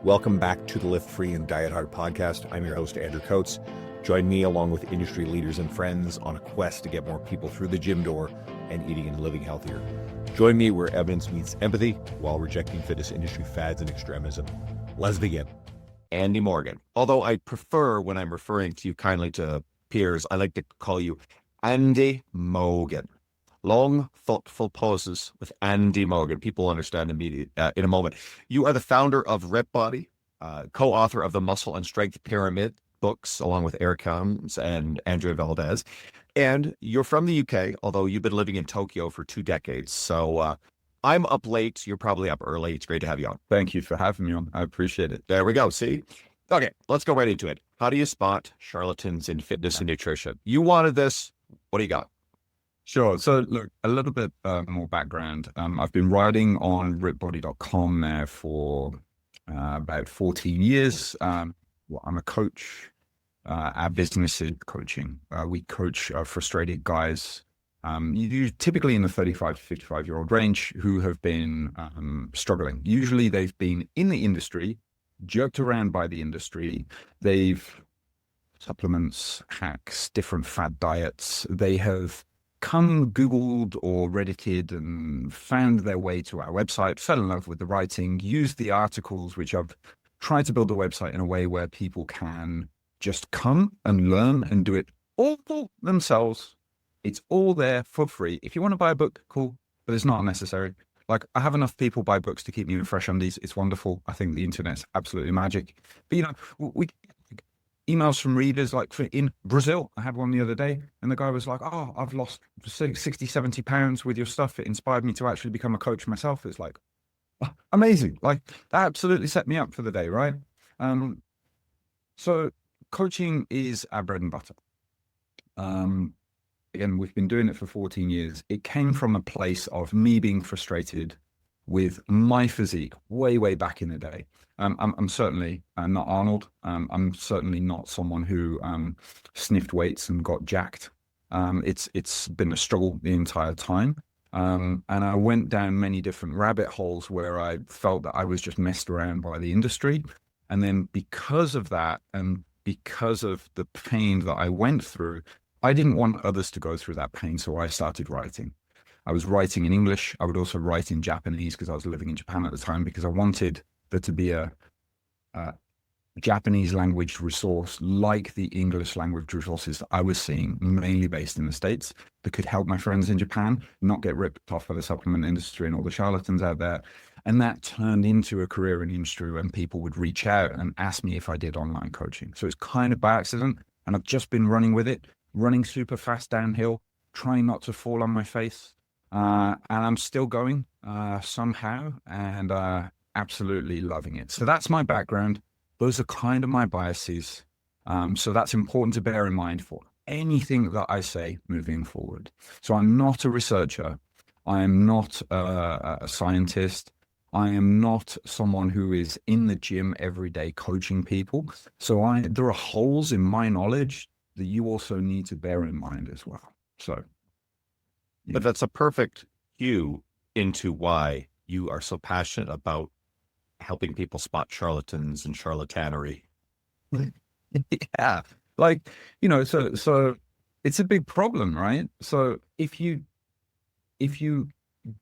Welcome back to the Lift Free and Diet Hard podcast. I'm your host, Andrew Coates. Join me along with industry leaders and friends on a quest to get more people through the gym door and eating and living healthier. Join me where evidence meets empathy while rejecting fitness industry fads and extremism. Let's begin. Andy Morgan. Although I prefer, when I'm referring to you kindly to peers, I like to call you Andy Morgan. Long, thoughtful pauses with Andy Morgan. People understand immediately in a moment. You are the founder of Rep Body, co-author of the Muscle and Strength Pyramid books, along with Eric Helms and Andrea Valdez. And you're from the UK, although you've been living in Tokyo for 2 decades. So I'm up late. You're probably up early. It's great to have you on. Thank you for having me on. I appreciate it. There we go. See? Okay, let's go right into it. How do you spot charlatans in fitness and nutrition? You wanted this. What do you got? Sure. So look, a little bit more background. I've been writing on ripbody.com now for about 14 years. I'm a coach. Our business is coaching. We coach frustrated guys, typically in the 35 to 55-year-old range, who have been struggling. Usually they've been in the industry, jerked around by the industry. They've supplements, hacks, different fad diets. They have come Googled or Reddited and found their way to our website, fell in love with the writing, used the articles, which I've tried to build the website in a way where people can just come and learn and do it all themselves. It's all there for free. If you want to buy a book, cool, but it's not necessary. Like, I have enough people buy books to keep me in fresh undies. It's wonderful. I think the internet's absolutely magic. But, you know, we emails from readers, like in Brazil, I had one the other day, and the guy was like, oh, I've lost 60, 70 pounds with your stuff. It inspired me to actually become a coach myself. It's like, oh, amazing. Like, that absolutely set me up for the day, right? So coaching is our bread and butter. Again, we've been doing it for 14 years. It came from a place of me being frustrated with my physique way back in the day. I'm certainly not Arnold. I'm certainly not someone who sniffed weights and got jacked. It's been a struggle the entire time. And I went down many different rabbit holes where I felt that I was just messed around by the industry. And then because of that, and because of the pain that I went through, I didn't want others to go through that pain. So I started writing. I was writing in English. I would also write in Japanese because I was living in Japan at the time, because I wanted there to be a Japanese language resource like the English language resources that I was seeing, mainly based in the States, that could help my friends in Japan not get ripped off by the supplement industry and all the charlatans out there. And that turned into a career in the industry when people would reach out and ask me if I did online coaching. So it's kind of by accident. And I've just been running with it, running super fast downhill, trying not to fall on my face. And I'm still going somehow, and absolutely loving it. So that's my background. Those are kind of my biases. So that's important to bear in mind for anything that I say moving forward. So I'm not a researcher. I am not a scientist. I am not someone who is in the gym every day coaching people. So there are holes in my knowledge that you also need to bear in mind as well. So. But that's a perfect cue into why you are so passionate about helping people spot charlatans and charlatanery. Yeah. Like, you know, so it's a big problem, right? So if you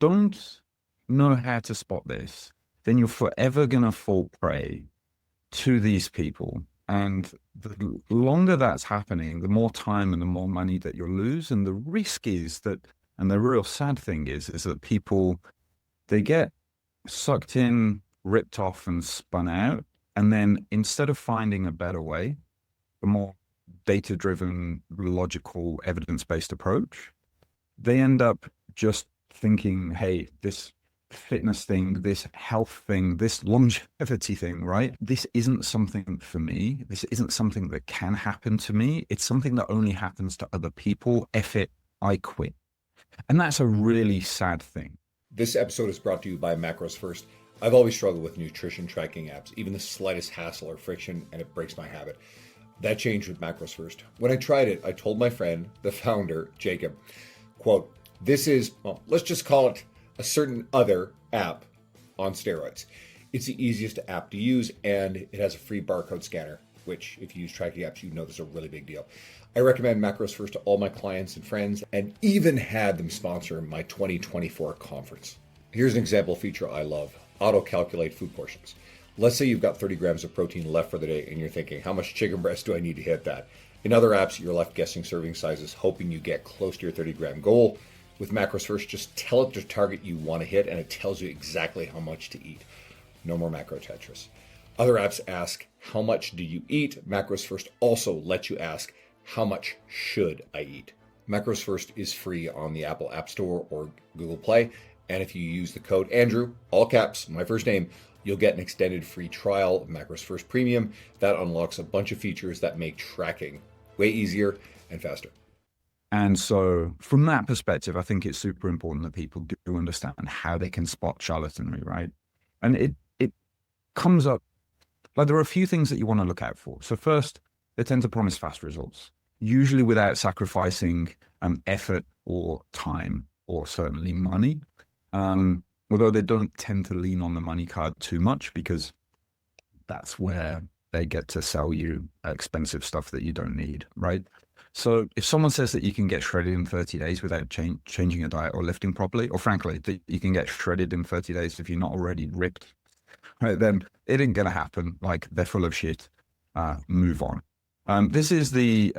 don't know how to spot this, then you're forever going to fall prey to these people. And the longer that's happening, the more time and the more money that you'll lose. And the risk is that, and the real sad thing is that people, they get sucked in, ripped off and spun out. And then instead of finding a better way, a more data-driven, logical, evidence-based approach, they end up just thinking, hey, this fitness thing, this health thing, this longevity thing, right? This isn't something for me. This isn't something that can happen to me. It's something that only happens to other people. F it, I quit. And that's a really sad thing. This episode is brought to you by Macros First. I've always struggled with nutrition tracking apps, even the slightest hassle or friction, and it breaks my habit. That changed with Macros First. When I tried it, I told my friend, the founder, Jacob, quote, this is, well, let's just call it a certain other app on steroids. It's the easiest app to use, and it has a free barcode scanner, which if you use tracking apps, you know this is a really big deal. I recommend Macros First to all my clients and friends, and even had them sponsor my 2024 conference. Here's an example feature I love: auto-calculate food portions. Let's say you've got 30 grams of protein left for the day, and you're thinking, how much chicken breast do I need to hit that? In other apps, you're left guessing serving sizes, hoping you get close to your 30-gram goal. With Macros First, just tell it the target you want to hit, and it tells you exactly how much to eat. No more macro Tetris. Other apps ask, how much do you eat? Macros First also lets you ask, how much should I eat? Macros First is free on the Apple App Store or Google Play. And if you use the code Andrew, all caps, my first name, you'll get an extended free trial of Macros First Premium. That unlocks a bunch of features that make tracking way easier and faster. And so from that perspective, I think it's super important that people do understand how they can spot charlatanry, right? And it comes up, like there are a few things that you want to look out for. So first, they tend to promise fast results, usually without sacrificing effort or time, or certainly money. Although they don't tend to lean on the money card too much, because that's where they get to sell you expensive stuff that you don't need, right? So if someone says that you can get shredded in 30 days without changing your diet or lifting properly, or frankly, that you can get shredded in 30 days if you're not already ripped, right, then it ain't going to happen. Like, they're full of shit. Move on. This is the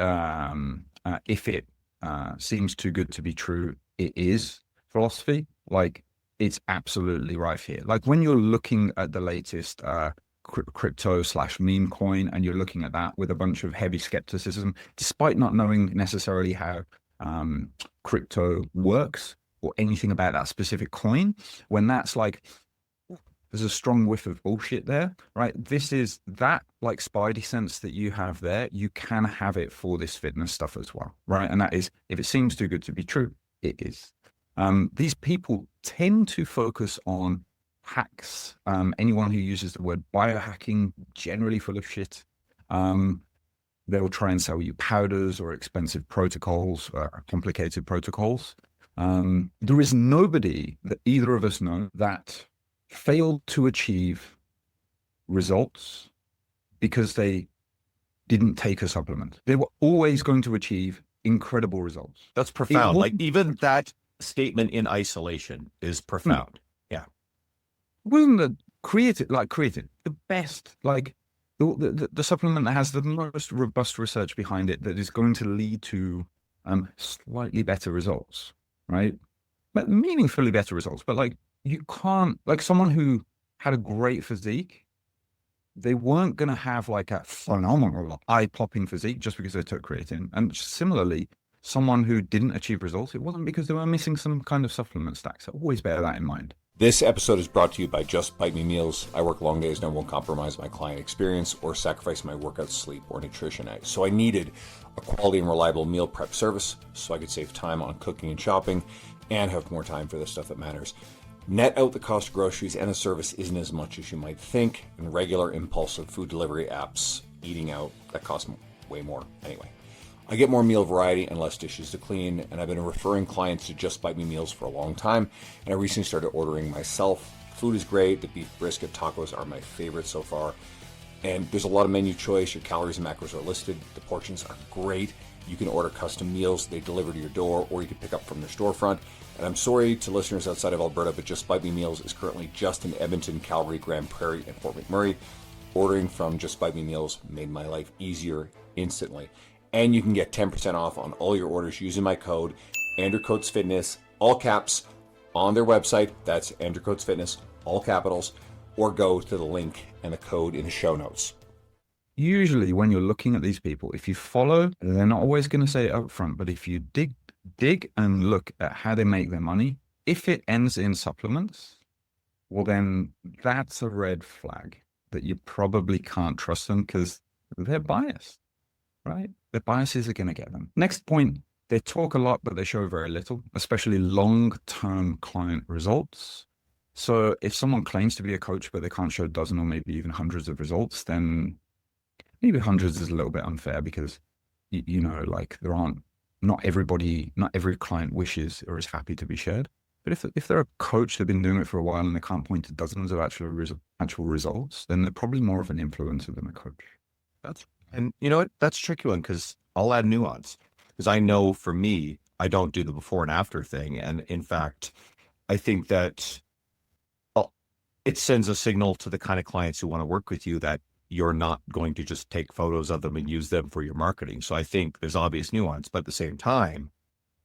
if it seems too good to be true, it is philosophy. Like, it's absolutely rife here. Like, when you're looking at the latest crypto/meme coin, and you're looking at that with a bunch of heavy skepticism, despite not knowing necessarily how crypto works or anything about that specific coin, when that's like, there's a strong whiff of bullshit there, right? This is that, like, spidey sense that you have there, you can have it for this fitness stuff as well, right? And that is, if it seems too good to be true, it is. These people tend to focus on hacks. Anyone who uses the word biohacking, generally full of shit. They'll try and sell you powders or expensive protocols, complicated protocols. There is nobody that either of us know that failed to achieve results because they didn't take a supplement. They were always going to achieve incredible results. That's profound. Like, even that statement in isolation is profound. Yeah. Wasn't the created the best, like the supplement that has the most robust research behind it, that is going to lead to slightly better results, right? But meaningfully better results. But like, you can't, like, someone who had a great physique, they weren't going to have like a phenomenal eye-popping physique just because they took creatine. And similarly, someone who didn't achieve results, it wasn't because they were missing some kind of supplement stack. So always bear that in mind. This episode is brought to you by Just Bite Me Meals. I work long days and I won't compromise my client experience or sacrifice my workout, sleep, or nutrition. So I needed a quality and reliable meal prep service so I could save time on cooking and shopping and have more time for the stuff that matters. Net out the cost of groceries, and the service isn't as much as you might think. And regular impulsive food delivery apps, eating out, that costs way more anyway. I get more meal variety and less dishes to clean, and I've been referring clients to Just Bite Me Meals for a long time, and I recently started ordering myself. Food is great. The beef brisket tacos are my favorite so far, and there's a lot of menu choice. Your calories and macros are listed. The portions are great. You can order custom meals. They deliver to your door, or you can pick up from their storefront. And I'm sorry to listeners outside of Alberta, but Just Bite Me Meals is currently just in Edmonton, Calgary, Grand Prairie, and Fort McMurray. Ordering from Just Bite Me Meals made my life easier instantly. And you can get 10% off on all your orders using my code, Andrew Coates Fitness, all caps, on their website. That's Andrew Coates Fitness, all capitals, or go to the link and the code in the show notes. Usually when you're looking at these people, if you follow, they're not always going to say it up front, but if you dig and look at how they make their money, if it ends in supplements, well, then that's a red flag that you probably can't trust them, because they're biased, right? Their biases are going to get them. Next point, they talk a lot, but they show very little, especially long-term client results. So if someone claims to be a coach, but they can't show a dozen or maybe even hundreds of results, then maybe hundreds is a little bit unfair, because, you know, like, not every client wishes or is happy to be shared. But if they're a coach, they've been doing it for a while and they can't point to dozens of actual results, then they're probably more of an influencer than a coach. And you know what? That's a tricky one because I'll add nuance. Because I know for me, I don't do the before and after thing. And in fact, I think that it sends a signal to the kind of clients who want to work with you that you're not going to just take photos of them and use them for your marketing. So I think there's obvious nuance, but at the same time,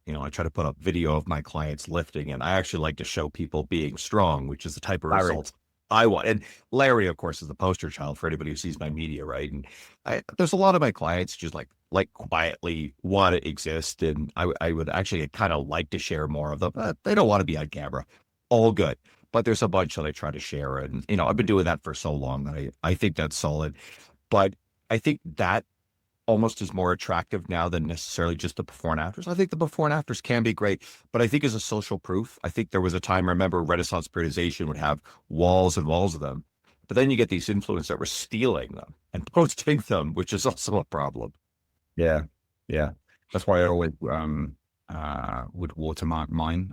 I try to put up video of my clients lifting, and I actually like to show people being strong, which is the type of results I want. And Larry, of course, is the poster child for anybody who sees my media, right? And there's a lot of my clients just like quietly want to exist, and I would actually kind of like to share more of them. They don't want to be on camera. All good. But there's a bunch that I try to share. And, I've been doing that for so long that I think that's solid. But I think that almost is more attractive now than necessarily just the before and afters. I think the before and afters can be great, but I think as a social proof, I think there was a time, I remember Renaissance periodization would have walls and walls of them. But then you get these influencers that were stealing them and posting them, which is also a problem. Yeah. Yeah. That's why I always would watermark mine.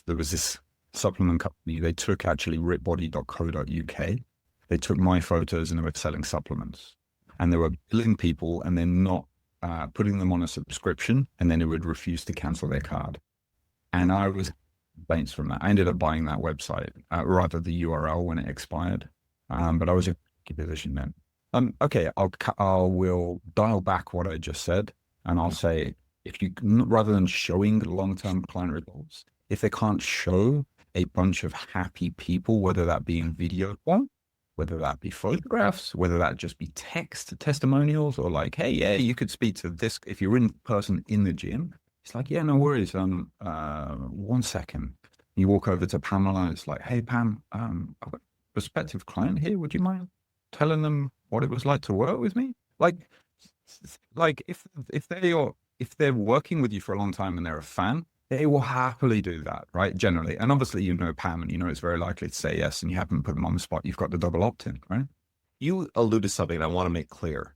There was this supplement company. They took actually ripbody.co.uk. They took my photos and they were selling supplements, and they were billing people and then not putting them on a subscription, and then it would refuse to cancel their card. And I was complaints from that. I ended up buying that website, rather the URL when it expired. But I was in a position then. Okay, will dial back what I just said, and I'll say, if you, rather than showing long-term client results, if they can't show a bunch of happy people, whether that be in video form, whether that be photographs, whether that just be text testimonials, or like, hey, yeah, you could speak to this if you're in person in the gym. It's like, yeah, no worries. 1 second. You walk over to Pamela. It's like, hey, Pam, I've got a prospective client here. Would you mind telling them what it was like to work with me? Like if they're working with you for a long time and they're a fan, they will happily do that, right? Generally. And obviously, Pam, and it's very likely to say yes, and you haven't put them on the spot. You've got the double opt-in, right? You allude to something I want to make clear.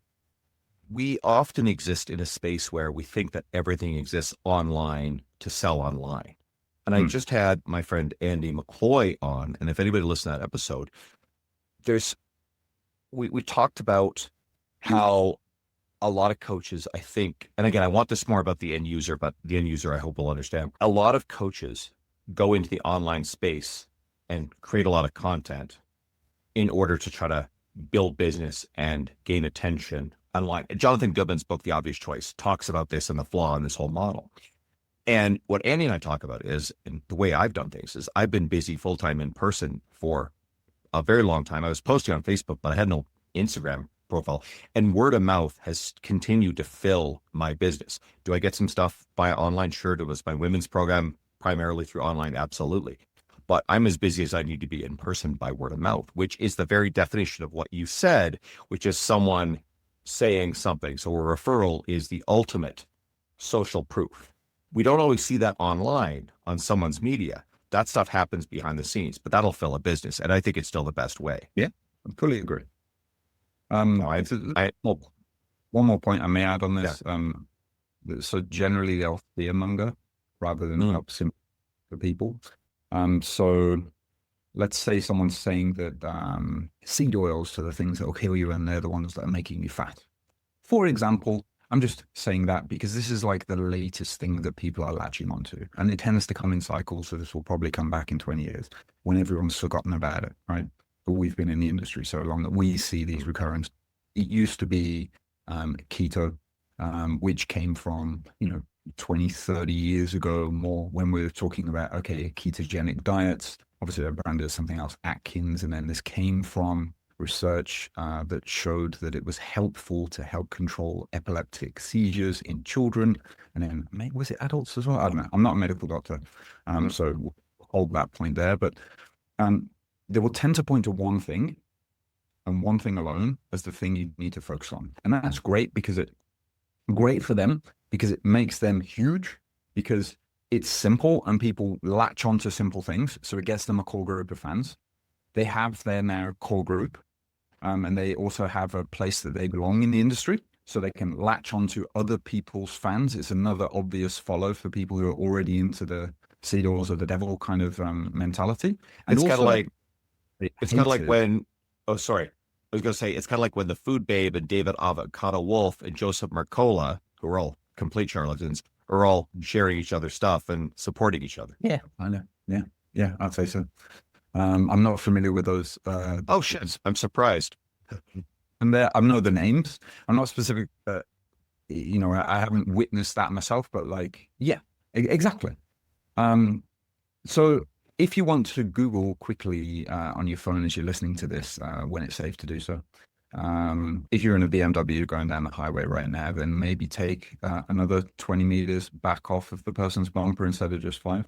We often exist in a space where we think that everything exists online to sell online. And I just had my friend Andy McCloy on, and if anybody listened to that episode, we talked about how a lot of coaches, I think, and again, I want this more about the end user, but the end user I hope will understand. A lot of coaches go into the online space and create a lot of content in order to try to build business and gain attention online. Jonathan Goodman's book, The Obvious Choice, talks about this and the flaw in this whole model. And what Andy and I talk about is, and the way I've done things is, I've been busy full-time in person for a very long time. I was posting on Facebook, but I had no Instagram profile, and word of mouth has continued to fill my business. Do I get some stuff via online? Sure. It was my women's program primarily through online. Absolutely. But I'm as busy as I need to be in person by word of mouth, which is the very definition of what you said, which is someone saying something. So a referral is the ultimate social proof. We don't always see that online on someone's media. That stuff happens behind the scenes, but that'll fill a business. And I think it's still the best way. Yeah, I fully agree. One more point I may add on this. Yeah. So generally they'll fearmonger rather than help simplify for people. So let's say someone's saying that seed oils are the things that will kill you, and they're the ones that are making you fat. For example, I'm just saying that because this is like the latest thing that people are latching onto, and it tends to come in cycles. So this will probably come back in 20 years when everyone's forgotten about it, right? But we've been in the industry so long that we see these recurrence. It used to be keto, which came from, 20, 30 years ago more, when we were talking about, okay, ketogenic diets. Obviously, their brand is something else, Atkins. And then this came from research that showed that it was helpful to help control epileptic seizures in children. And then, was it adults as well? I don't know. I'm not a medical doctor, so we'll hold that point there. But they will tend to point to one thing, and one thing alone, as the thing you need to focus on. And that's great great for them because it makes them huge, because it's simple and people latch onto simple things. So it gets them a core group of fans. They have their now core group, and they also have a place that they belong in the industry. So they can latch onto other people's fans. It's another obvious follow for people who are already into the seed oils are the devil kind of mentality. And It's kind of also, like they it's kind of like hated- when oh sorry. I was gonna say it's kind of like when the Food Babe and David Avocado Wolf and Joseph Mercola, who are all complete charlatans, are all sharing each other's stuff and supporting each other. Yeah, I know. Yeah, I'd say so. I'm not familiar with those. Oh shit! I'm surprised. And there, I know the names. I'm not specific. I haven't witnessed that myself, but like, yeah, exactly. So if you want to Google quickly on your phone as you're listening to this, when it's safe to do so, if you're in a BMW going down the highway right now, then maybe take another 20 meters back off of the person's bumper instead of just 5.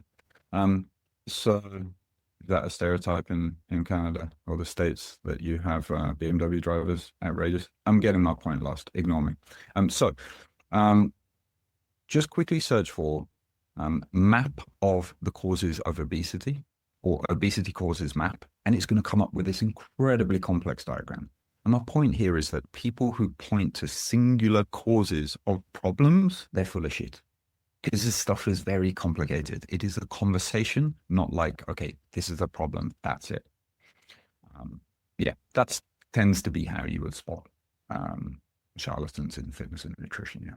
So is that a stereotype in Canada or the States that you have BMW drivers outrageous? I'm getting my point lost. Ignore me. Just quickly search for map of the causes of obesity or obesity causes map, and it's going to come up with this incredibly complex diagram. And my point here is that people who point to singular causes of problems, they're full of shit. Because this stuff is very complicated. It is a conversation, not like, okay, this is a problem, that's it. That tends to be how you would spot charlatans in fitness and nutrition. Yeah.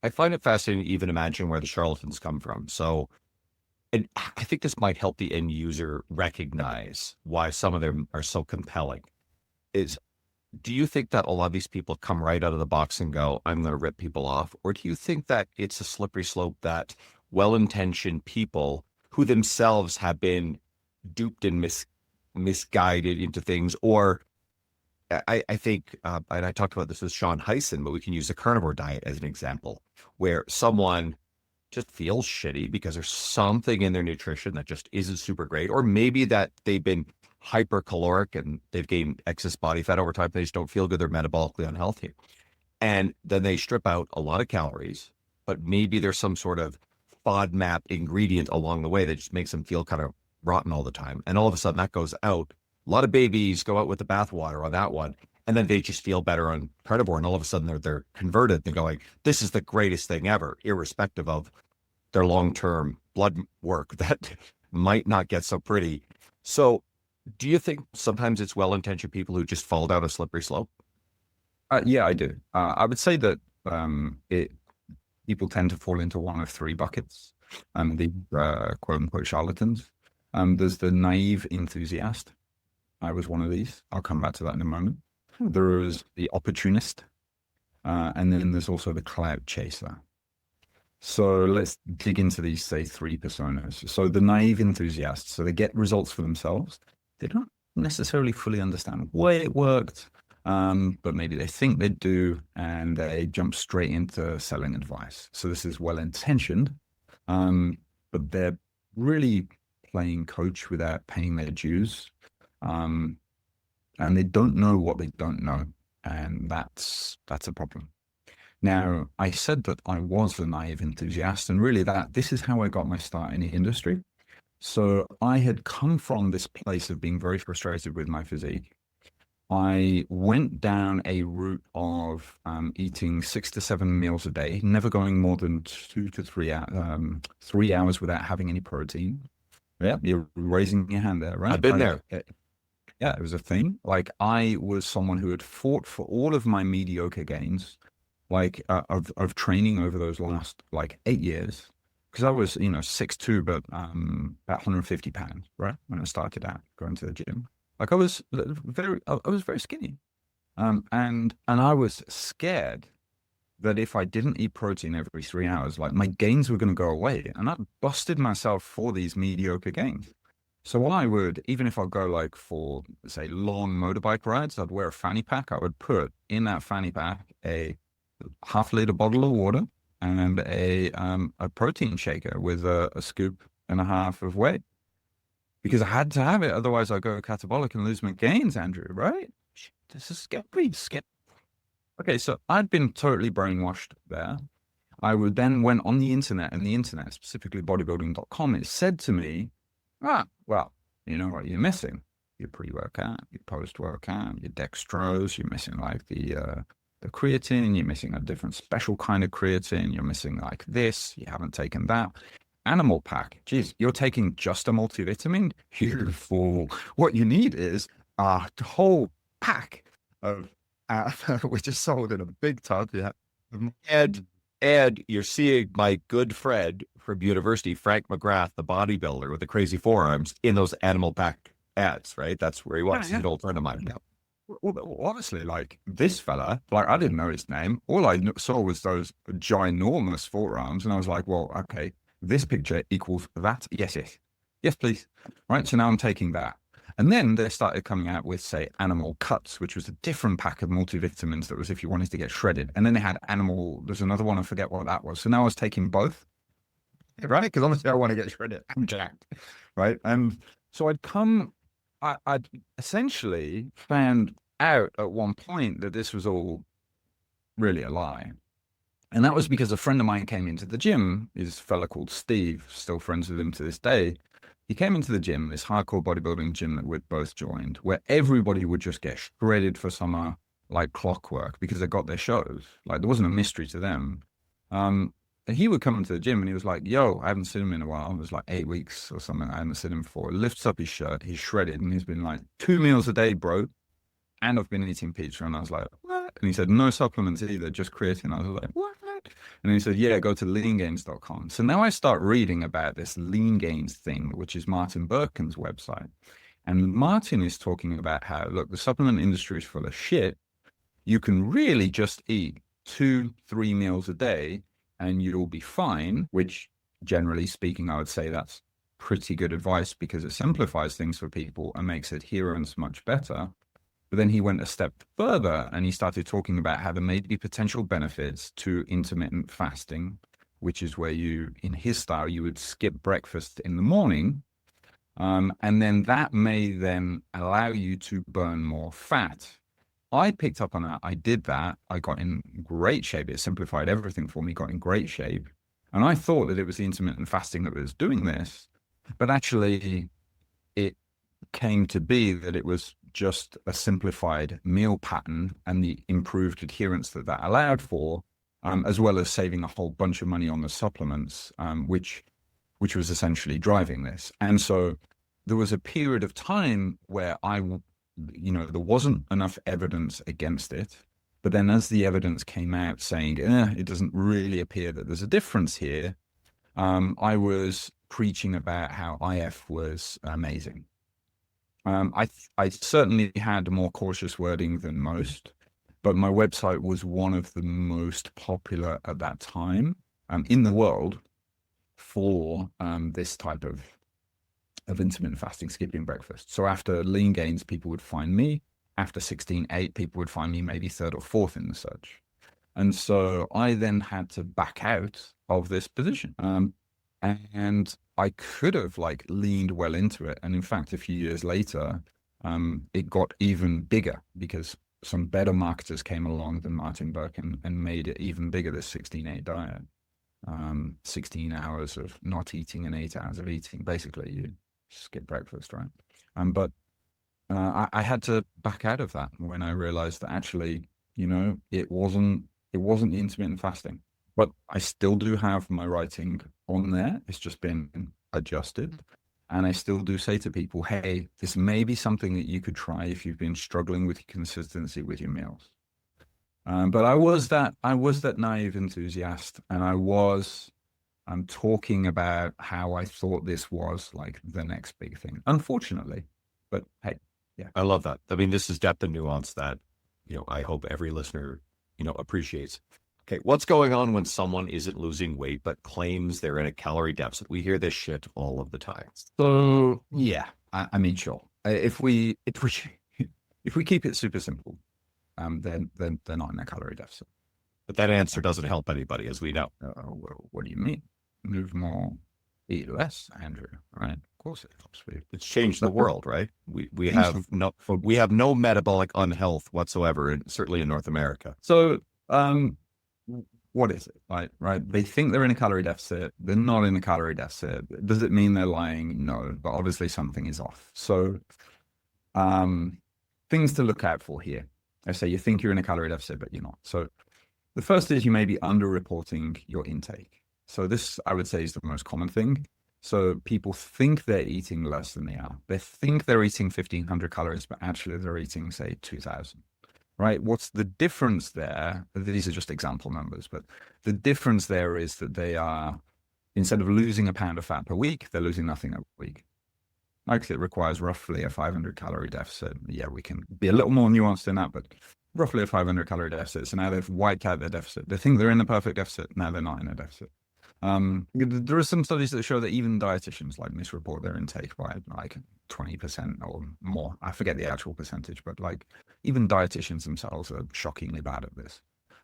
I find it fascinating to even imagine where the charlatans come from. So, and I think this might help the end user recognize why some of them are so compelling. Do you think that a lot of these people come right out of the box and go, I'm going to rip people off? Or do you think that it's a slippery slope that well-intentioned people who themselves have been duped and misguided into things? Or I think, and I talked about this with Sean Hyson, but we can use the carnivore diet as an example, where someone just feels shitty because there's something in their nutrition that just isn't super great. Or maybe that they've been hypercaloric and they've gained excess body fat over time. They just don't feel good. They're metabolically unhealthy. And then they strip out a lot of calories, but maybe there's some sort of FODMAP ingredient along the way that just makes them feel kind of rotten all the time. And all of a sudden that goes out. A lot of babies go out with the bathwater on that one. And then they just feel better on carnivore. And all of a sudden they're converted. They're going, this is the greatest thing ever, irrespective of their long-term blood work that might not get so pretty. So do you think sometimes it's well-intentioned people who just fall down a slippery slope? Yeah, I do. I would say that people tend to fall into one of 3 buckets. The quote-unquote charlatans. There's the naive enthusiast. I was one of these. I'll come back to that in a moment. There is the opportunist. And then there's also the clout chaser. So let's dig into these, say, 3 personas. So the naive enthusiasts, so they get results for themselves. They don't necessarily fully understand why it worked, but maybe they think they do, and they jump straight into selling advice. So this is well-intentioned, but they're really playing coach without paying their dues, and they don't know what they don't know, and that's a problem. Now, I said that I was a naive enthusiast, and really this is how I got my start in the industry. So I had come from this place of being very frustrated with my physique. I went down a route of eating 6 to 7 meals a day, never going more than 2 to 3 hours without having any protein. Yeah, you're raising your hand there, right? I've been there. Yeah, it was a thing. Like, I was someone who had fought for all of my mediocre gains, like of training over those last 8 years. Because I was, 6'2", but about 150 pounds, right? When I started out going to the gym, like I was very skinny, and I was scared that if I didn't eat protein every 3 hours, like my gains were going to go away, and I busted myself for these mediocre gains. So I would, even if I go for, say, long motorbike rides, I'd wear a fanny pack. I would put in that fanny pack a half-liter bottle of water and a protein shaker with a scoop and a half of whey, because I had to have it. Otherwise I'd go catabolic and lose my gains, Andrew, right? This is scary. Okay, so I'd been totally brainwashed there. I would then went on the internet, and the internet, specifically bodybuilding.com, it said to me, well, you know what you're missing? Your pre-workout, your post-workout, your dextrose, you're missing the creatine, you're missing a different special kind of creatine, you're missing this, you haven't taken that. animal pack. Geez, you're taking just a multivitamin? You fool. What you need is a whole pack of, which is sold in a big tub. Yeah. And you're seeing my good friend from university, Frank McGrath, the bodybuilder with the crazy forearms, in those animal pack ads, right? That's where he was. Yeah, He's yeah. an old friend of mine. Well, honestly, like this fella, like I didn't know his name. All I saw was those ginormous forearms, and I was like, well, okay, this picture equals that. Yes, yes, yes, please. Right. So now I'm taking that. And then they started coming out with, say, animal cuts, which was a different pack of multivitamins that was if you wanted to get shredded. And then they had there's another one, I forget what that was. So now I was taking both, right? Because honestly, I want to get shredded. I'm jacked, right? And so I'd essentially found out at one point that this was all really a lie. And that was because a friend of mine came into the gym, is a fella called Steve, still friends with him to this day. He came into the gym, this hardcore bodybuilding gym that we'd both joined, where everybody would just get shredded for summer like clockwork because they got their shows. Like there wasn't a mystery to them. And he would come into the gym and he was like, yo, I haven't seen him in a while. It was like 8 weeks or something. I haven't seen him before. Lifts up his shirt. He's shredded. And he's been like, 2 meals a day, bro. And I've been eating pizza. And I was like, what? And he said, no supplements either, just creatine. I was like, what? And he said, yeah, go to leangains.com. So now I start reading about this Lean Gains thing, which is Martin Birkin's website. And Martin is talking about how, look, the supplement industry is full of shit. You can really just eat 2-3 meals a day and you'll be fine, which generally speaking, I would say that's pretty good advice because it simplifies things for people and makes adherence much better. But then he went a step further and he started talking about how there may be potential benefits to intermittent fasting, which is where you, in his style, you would skip breakfast in the morning. And then that may then allow you to burn more fat. I picked up on that. I did that. I got in great shape. It simplified everything for me, got in great shape. And I thought that it was the intermittent fasting that was doing this. But actually, it came to be that it was just a simplified meal pattern and the improved adherence that that allowed for, as well as saving a whole bunch of money on the supplements, which was essentially driving this. And so there was a period of time where there wasn't enough evidence against it. But then as the evidence came out saying, it doesn't really appear that there's a difference here, I was preaching about how IF was amazing. I certainly had more cautious wording than most, but my website was one of the most popular at that time in the world for this type of intermittent fasting, skipping breakfast. So after Lean Gains, people would find me. After 16.8, people would find me maybe third or fourth in the search. And so I then had to back out of this position. And I could have leaned well into it. And in fact, a few years later, it got even bigger because some better marketers came along than Martin Birkin and made it even bigger, this 16.8 diet. 16 hours of not eating and 8 hours of eating. Basically, you skip breakfast, right? But I had to back out of that when I realized that actually, it wasn't the intermittent fasting. But I still do have my writing on there. It's just been adjusted. And I still do say to people, hey, this may be something that you could try if you've been struggling with consistency with your meals. But I was that naive enthusiast, and I'm talking about how I thought this was the next big thing, unfortunately. But hey, yeah. I love that. I mean, this is depth and nuance that, I hope every listener, appreciates. Okay, what's going on when someone isn't losing weight but claims they're in a calorie deficit? We hear this shit all of the time. So yeah, I mean, sure. If we keep it super simple, then they're not in a calorie deficit. But that answer doesn't help anybody, as we know. What do you mean? Move more, eat less, Andrew. Right? Of course, it helps. It's changed the world, right? We have no metabolic unhealth whatsoever, and certainly in North America. So, what is it? Right? They think they're in a calorie deficit. They're not in a calorie deficit. Does it mean they're lying? No, but obviously something is off. So, things to look out for here. I say you think you're in a calorie deficit, but you're not. So, the first is you may be underreporting your intake. So this, I would say, is the most common thing. So people think they're eating less than they are. They think they're eating 1,500 calories, but actually they're eating, say, 2,000. Right? What's the difference there? These are just example numbers, but the difference there is that they are, instead of losing a pound of fat per week, they're losing nothing a week. Actually, it requires roughly a 500 calorie deficit. Yeah, we can be a little more nuanced than that, but roughly a 500 calorie deficit. So now they've wiped out their deficit. They think they're in the perfect deficit. Now they're not in a deficit. There are some studies that show that even dietitians like misreport their intake by like 20% or more. I forget the actual percentage, but like even dietitians themselves are shockingly bad at this.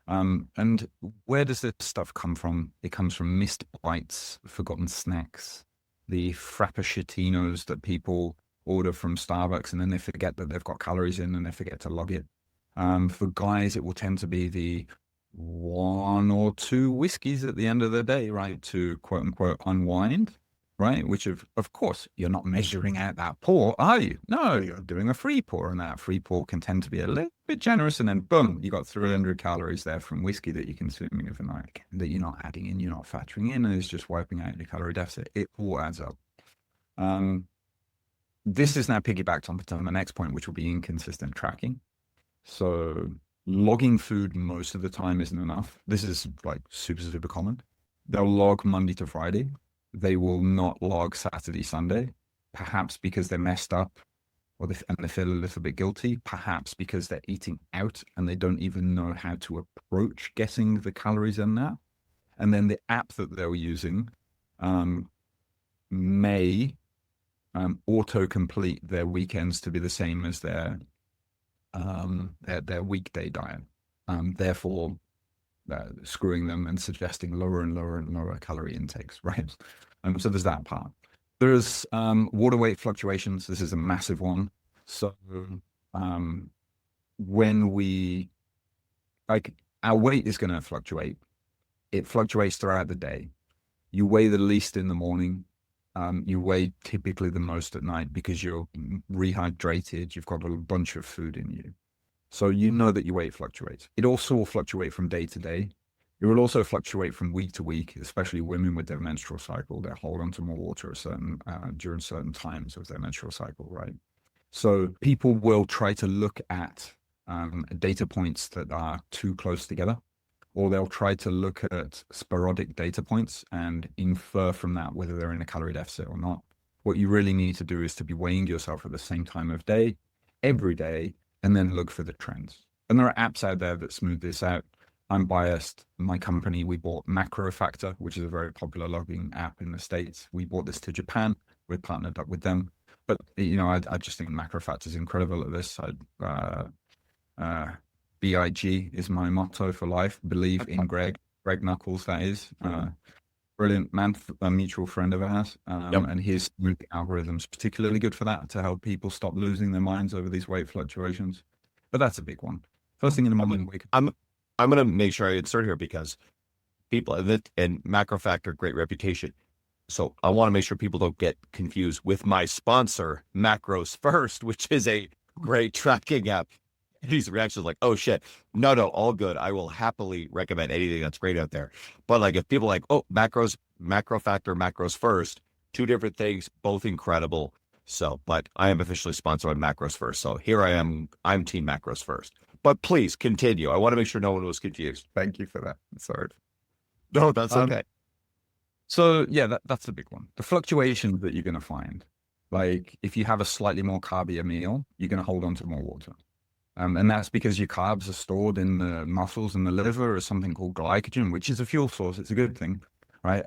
And where does this stuff come from? It comes from missed bites, forgotten snacks, the frappuccinos that people order from Starbucks, and then they forget that they've got calories in and they forget to log it. For guys, it will tend to be the 1 or 2 whiskeys at the end of the day, right, to quote unquote unwind, right? Which of course you're not measuring out that pour, are you? No, you're doing a free pour, and that free pour can tend to be a little bit generous, and then boom, you got 300 calories there from whiskey that you're consuming overnight that you're not adding in, you're not factoring in, and it's just wiping out your calorie deficit. It all adds up. This is now piggybacked onto the next point, which will be inconsistent tracking. So logging food most of the time isn't enough. This is like super, super common. They'll log Monday to Friday. They will not log Saturday, Sunday, perhaps because they're messed up and they feel a little bit guilty, perhaps because they're eating out and they don't even know how to approach getting the calories in there. And then the app that they're using may auto-complete their weekends to be the same as their weekday diet, therefore screwing them and suggesting lower and lower and lower calorie intakes, right? So there's that part. There's water weight fluctuations. This is a massive one. So when we, like, our weight is going to fluctuate. It fluctuates throughout the day. You weigh the least in the morning. You weigh typically the most at night because you're rehydrated. You've got a bunch of food in you. So you know that your weight fluctuates. It also will fluctuate from day to day. It will also fluctuate from week to week, especially women with their menstrual cycle. They hold on to more water during certain times of their menstrual cycle, right? So people will try to look at data points that are too close together, or they'll try to look at sporadic data points and infer from that whether they're in a calorie deficit or not. What you really need to do is to be weighing yourself at the same time of day, every day, and then look for the trends. And there are apps out there that smooth this out. I'm biased. My company, we bought Macro Factor, which is a very popular logging app in the States. We bought this to Japan. We're partnered up with them. But, you know, I just think Macro Factor is incredible at this. BIG is my motto for life. Believe in Greg Knuckles, that is. Brilliant man, a mutual friend of ours. And his algorithms particularly good for that, to help people stop losing their minds over these weight fluctuations. But that's a big one. First thing in the morning, I'm going to make sure I insert here because people, and Macro Factor, great reputation. So I want to make sure people don't get confused with my sponsor, Macros First, which is a great tracking app. These reactions like, oh shit, no, all good. I will happily recommend anything that's great out there. But like if people like, oh, macros, Macro Factor, Macros First, 2 different things, both incredible. So, but I am officially sponsored by Macros First. So here I am, I'm Team Macros First. But please continue. I want to make sure no one was confused. Thank you for that. Sorry. No, that's okay. So yeah, that's a big one. The fluctuations that you're going to find, like if you have a slightly more carby meal, you're going to hold on to more water. And that's because your carbs are stored in the muscles and the liver as something called glycogen, which is a fuel source. It's a good thing, right?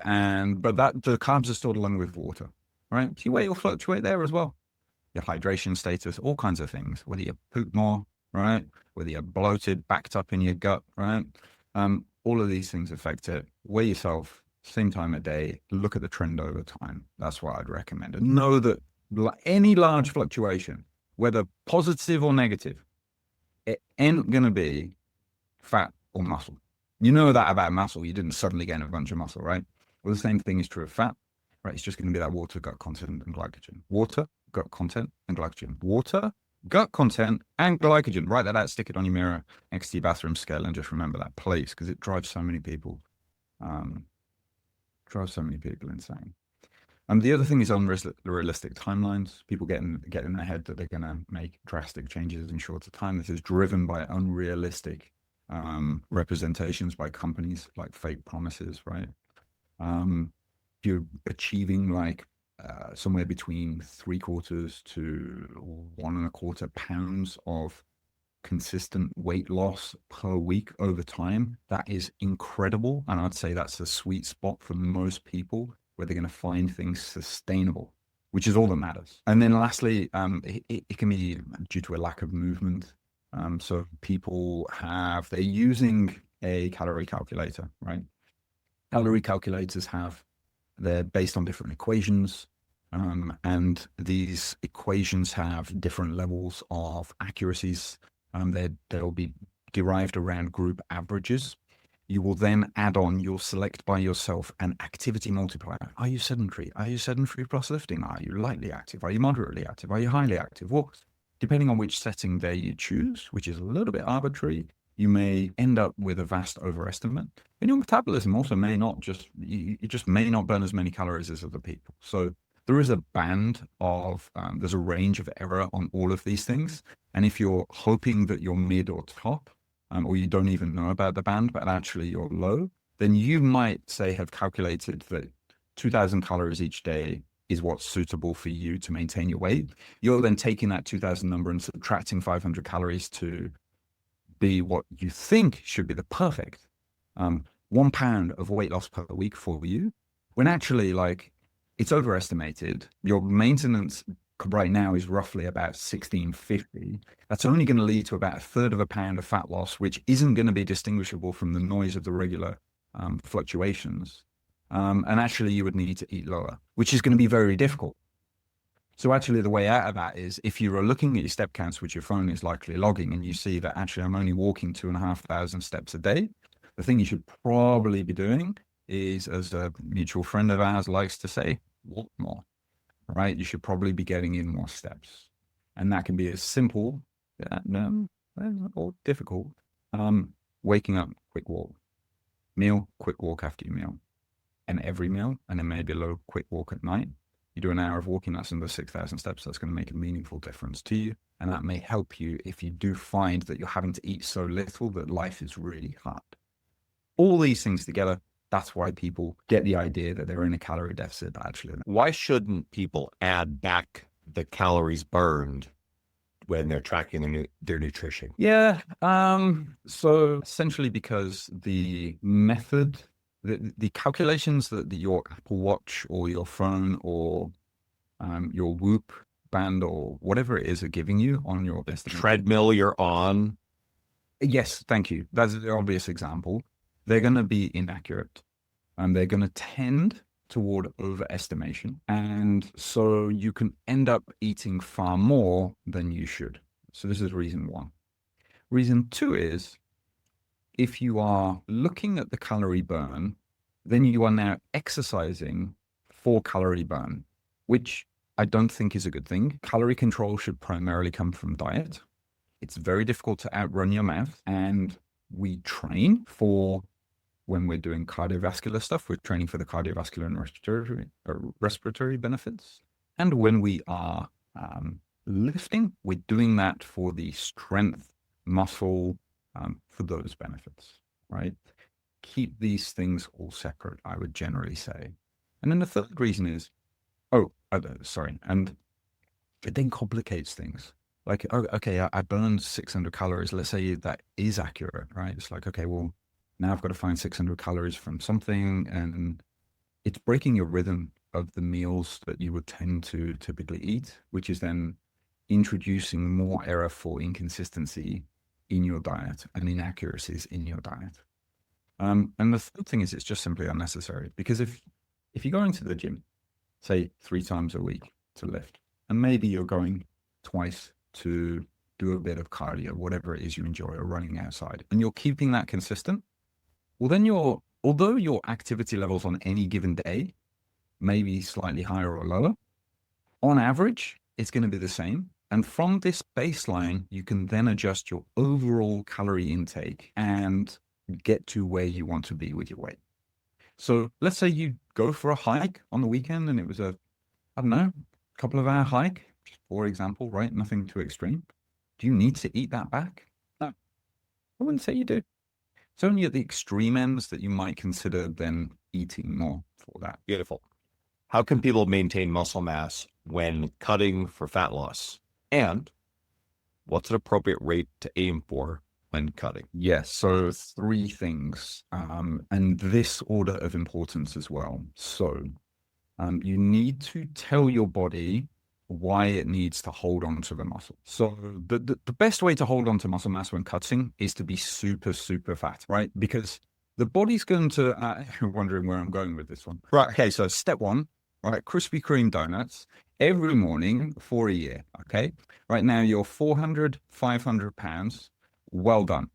But the carbs are stored along with water, right? So your weight will fluctuate there as well. Your hydration status, all kinds of things, whether you poop more, right? Whether you're bloated, backed up in your gut, right? All of these things affect it. Weigh yourself, same time of day, look at the trend over time. That's what I'd recommend. And know that any large fluctuation, whether positive or negative, it ain't going to be fat or muscle. You know that about muscle. You didn't suddenly gain a bunch of muscle, right? Well, the same thing is true of fat, right? It's just going to be that water, gut content, and glycogen. Water, gut content, and glycogen. Water, gut content, and glycogen. Write that out, stick it on your mirror next to your bathroom scale, and just remember that, please, because it drives so many people Drives so many people insane. And the other thing is unrealistic timelines. People get in their head that they're going to make drastic changes in shorter time. This is driven by unrealistic representations by companies, like fake promises, right? If you're achieving like somewhere between 3/4 to 1.25 pounds of consistent weight loss per week over time, that is incredible. And I'd say that's the sweet spot for most people, where they're going to find things sustainable, which is all that matters. And then lastly, it can be due to a lack of movement. So people they're using a calorie calculator, right? Calorie calculators they're based on different equations. And these equations have different levels of accuracies. They'll be derived around group averages. You will then you'll select by yourself an activity multiplier. Are you sedentary? Are you sedentary plus lifting? Are you lightly active? Are you moderately active? Are you highly active? Well, depending on which setting there you choose, which is a little bit arbitrary, you may end up with a vast overestimate. And your metabolism also may not you just may not burn as many calories as other people. So there is a band there's a range of error on all of these things. And if you're hoping that you're mid or top, or you don't even know about the band, but actually you're low, then you might have calculated that 2,000 calories each day is what's suitable for you to maintain your weight. You're then taking that 2,000 number and subtracting 500 calories to be what you think should be the perfect 1 pound of weight loss per week for you, when actually it's overestimated. Your maintenance right now is roughly about 1650. That's only going to lead to about 1/3 of a pound of fat loss, which isn't going to be distinguishable from the noise of the regular fluctuations. And actually you would need to eat lower, which is going to be very difficult. So actually the way out of that is, if you are looking at your step counts, which your phone is likely logging, and you see that actually I'm only walking 2,500 steps a day, the thing you should probably be doing is, as a mutual friend of ours likes to say, walk more. Right? You should probably be getting in more steps. And that can be as simple or difficult. Waking up, quick walk. Meal, quick walk after your meal. And every meal, and then maybe a low quick walk at night. You do an hour of walking, that's under 6,000 steps. That's going to make a meaningful difference to you. And that may help you if you do find that you're having to eat so little that life is really hard. All these things together, that's why people get the idea that they're in a calorie deficit, but actually. Why shouldn't people add back the calories burned when they're tracking their nutrition? Yeah. So essentially because the method, the calculations that your Apple Watch or your phone or your Whoop band or whatever it is are giving you on your treadmill you're on. Yes, thank you. That's the obvious example. They're going to be inaccurate, and they're going to tend toward overestimation. And so you can end up eating far more than you should. So this is reason one. Reason two is, if you are looking at the calorie burn, then you are now exercising for calorie burn, which I don't think is a good thing. Calorie control should primarily come from diet. It's very difficult to outrun your mouth, and we train for, when we're doing cardiovascular stuff, we're training for the cardiovascular and respiratory benefits. And when we are lifting, we're doing that for the strength, muscle, for those benefits, right? Keep these things all separate, I would generally say. And then the third reason is, and it then complicates things. Like, okay, I burned 600 calories. Let's say that is accurate, right? It's like, okay, well, now I've got to find 600 calories from something, and it's breaking your rhythm of the meals that you would tend to typically eat, which is then introducing more error for inconsistency in your diet and inaccuracies in your diet. And the third thing is, it's just simply unnecessary, because if you go into the gym, say 3 times a week to lift, and maybe you're going twice to do a bit of cardio, whatever it is you enjoy, or running outside, and you're keeping that consistent, well, then although your activity levels on any given day may be slightly higher or lower, on average, it's going to be the same. And from this baseline, you can then adjust your overall calorie intake and get to where you want to be with your weight. So let's say you go for a hike on the weekend and it was I don't know, couple of hour hike, for example, right? Nothing too extreme. Do you need to eat that back? No, I wouldn't say you do. It's only at the extreme ends that you might consider then eating more for that. Beautiful. How can people maintain muscle mass when cutting for fat loss? And what's an appropriate rate to aim for when cutting? Yes, so 3 things, and this order of importance as well. So you need to tell your body why it needs to hold on to the muscle. So the best way to hold on to muscle mass when cutting is to be super, super fat, right? Because the body's going to, you're wondering where I'm going with this one. Right, okay, so step 1, right, Krispy Kreme donuts every morning for a year, okay? Right now you're 400, 500 pounds. Well done,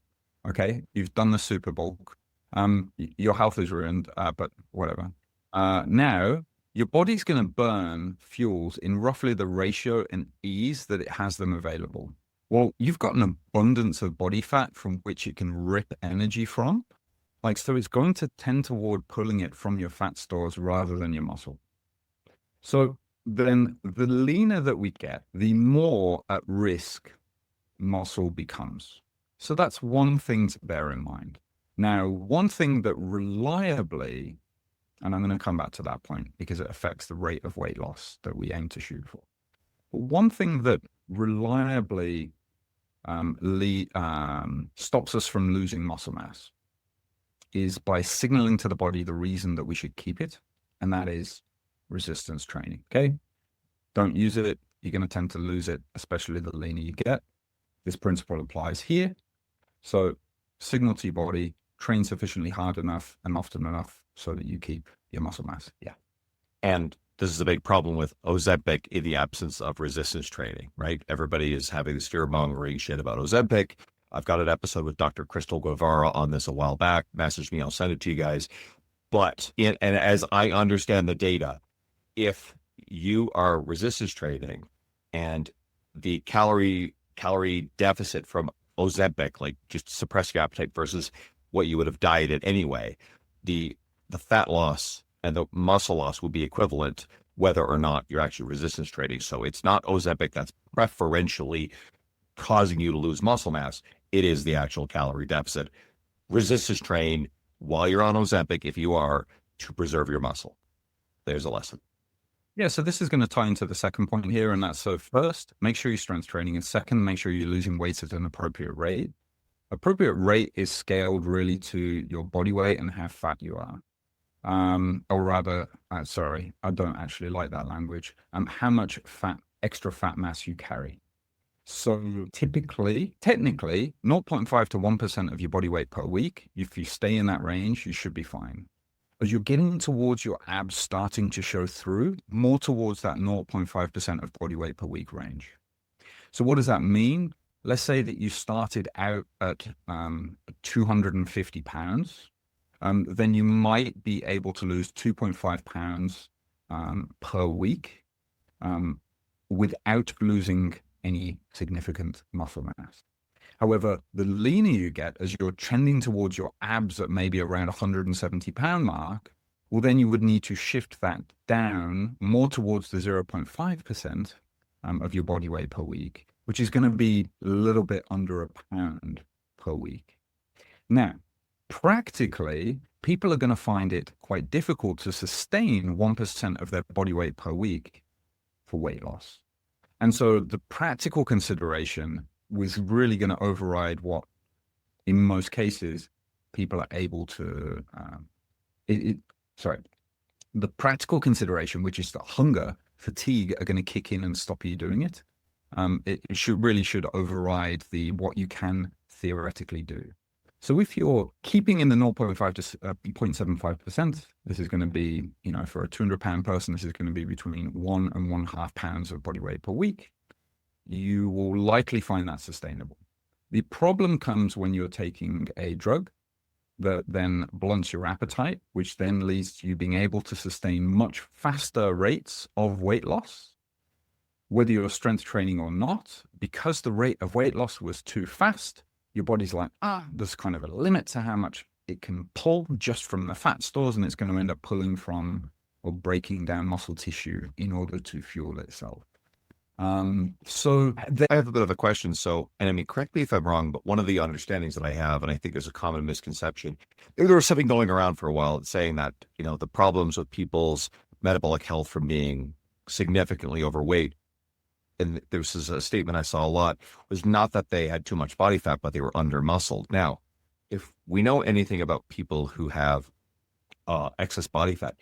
okay? You've done the super bulk. Your health is ruined, but whatever. Now, your body's going to burn fuels in roughly the ratio and ease that it has them available. Well, you've got an abundance of body fat from which it can rip energy from. So it's going to tend toward pulling it from your fat stores rather than your muscle. So then the leaner that we get, the more at risk muscle becomes. So that's one thing to bear in mind. Now, one thing that reliably, and I'm going to come back to that point because it affects the rate of weight loss that we aim to shoot for. But one thing that reliably stops us from losing muscle mass is by signaling to the body the reason that we should keep it, and that is resistance training, okay? Don't use it, you're going to tend to lose it, especially the leaner you get. This principle applies here. So signal to your body, train sufficiently hard enough and often enough so that you keep your muscle mass. Yeah. And this is a big problem with Ozempic in the absence of resistance training, right? Everybody is having this fear-mongering shit about Ozempic. I've got an episode with Dr. Crystal Guevara on this a while back. Message me, I'll send it to you guys. But and as I understand the data, if you are resistance training and the calorie deficit from Ozempic, like just suppress your appetite versus what you would have dieted anyway, the fat loss and the muscle loss will be equivalent whether or not you're actually resistance training. So it's not Ozempic that's preferentially causing you to lose muscle mass. It is the actual calorie deficit. Resistance train while you're on Ozempic, if you are, to preserve your muscle. There's a lesson. Yeah, so this is going to tie into the second point here, and that's so first, make sure you're strength training, and second, make sure you're losing weight at an appropriate rate. Appropriate rate is scaled really to your body weight and how fat you are. Or rather, sorry, I don't actually like that language. How much extra fat mass you carry. So technically, 0.5 to 1% of your body weight per week, if you stay in that range, you should be fine. As you're getting towards your abs starting to show through, more towards that 0.5% of body weight per week range. So what does that mean? Let's say that you started out at 250 pounds. Then you might be able to lose 2.5 pounds per week without losing any significant muscle mass. However, the leaner you get as you're trending towards your abs at maybe around 170 pound mark, well, then you would need to shift that down more towards the 0.5% of your body weight per week, which is going to be a little bit under a pound per week. Now, practically, people are going to find it quite difficult to sustain 1% of their body weight per week for weight loss. And so the practical consideration was really going to override what, in most cases, people are able to, the practical consideration, which is that hunger, fatigue are going to kick in and stop you doing it. It should override what you can theoretically do. So if you're keeping in the 0.5 to 0.75%, this is going to be, for a 200-pound person, this is going to be between 1 and 1.5 pounds of body weight per week. You will likely find that sustainable. The problem comes when you're taking a drug that then blunts your appetite, which then leads to you being able to sustain much faster rates of weight loss, whether you're strength training or not. Because the rate of weight loss was too fast, your body's like, there's kind of a limit to how much it can pull just from the fat stores, and it's going to end up pulling from or breaking down muscle tissue in order to fuel itself. So I have a bit of a question. So, and I mean, correct me if I'm wrong, but one of the understandings that I have, and I think there's a common misconception, there was something going around for a while saying that, the problems with people's metabolic health from being significantly overweight, and this is a statement I saw a lot, was not that they had too much body fat, but they were under muscled. Now, if we know anything about people who have excess body fat,